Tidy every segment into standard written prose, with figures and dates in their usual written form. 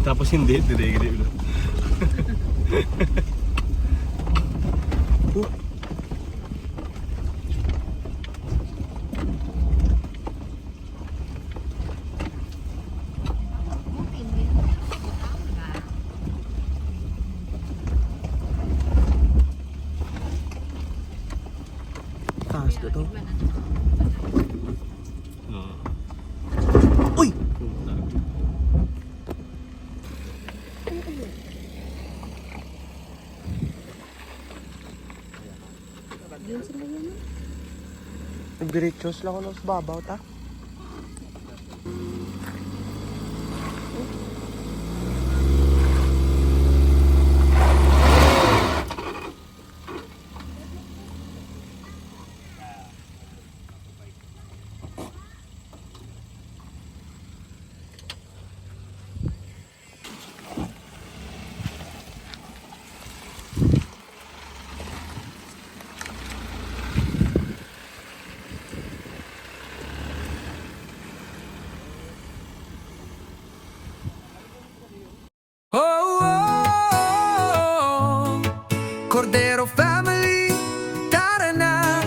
Tapos hindi, dire-dire ulit. Taas na to. Uy! Nagdiretsos lang ako sa babaw ta. Cordero family, tara na,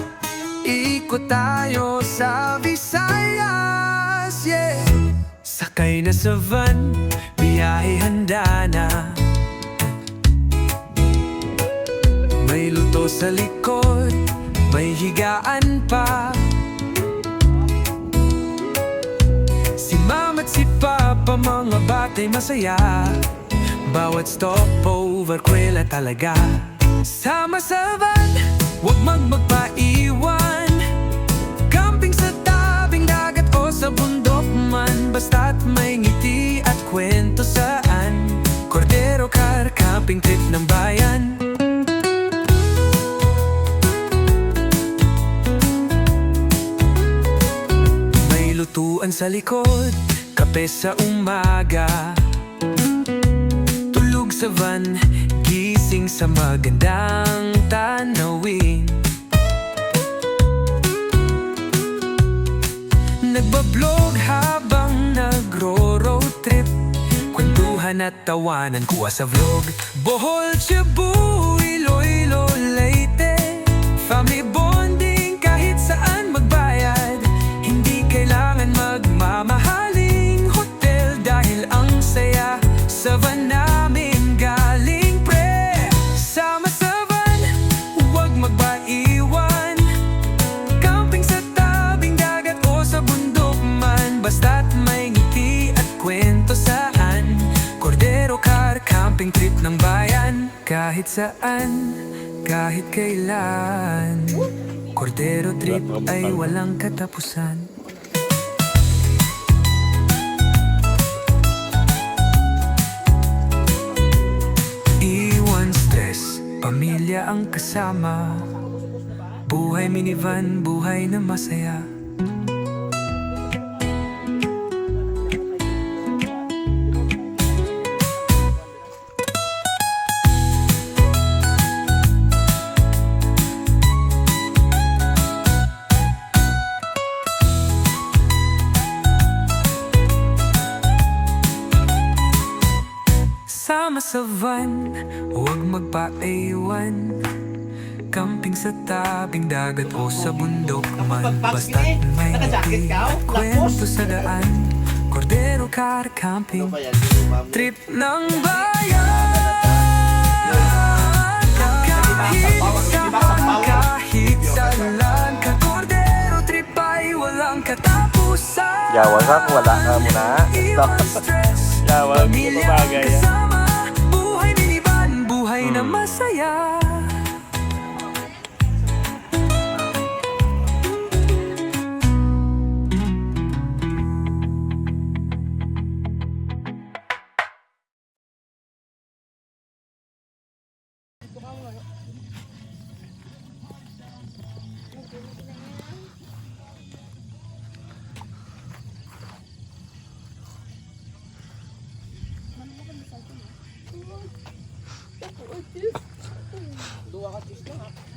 ikot tayo sa Visayas, yeah. Sakay na sa van, biyahe handa na. May luto sa likod, may higaan pa. Si mama't si papa, mga batay masaya. Bawat stopover, kwela talaga. Sama sa van, huwag magpaiwan. Camping sa tabing dagat o sa bundok man, basta't may ngiti at kwento saan. Cordero Camping, trip ng bayan. May lutuan sa likod, kape sa umaga. Tulog sa van, gising sa magandang tanawin. Nagbablog habang nagro-road trip, kwentuhan at tawanan kuha sa vlog. Bohol, Cebu, Iloilo, Leyte, family bonding kahit saan magbayad. Hindi kailangan magmamahaling hotel dahil ang saya sa van namin galing, pre. Sama sa van, huwag magpaiwan. Camping sa tabing dagat o sa bundok man, basta't may ngiti at kwento saan. Cordero Camping, trip ng bayan. Kahit saan, kahit kailan, Cordero trip ay walang katapusan. Pamilya ang kasama, buhay minivan, buhay na masaya. Sama sa van, huwag magpaiwan. Camping sa tabing dagat o sa bundok man, basta't may ngiti at kwento sa daan. Cordero Camping, trip ng bayan. Kahit saan, kahit saan ka, Cordero trip ay walang katapusan. Yawa ka, wala ka muna. Yawa, bagay yan. Buhay na masaya. Dua ka cheese na ha.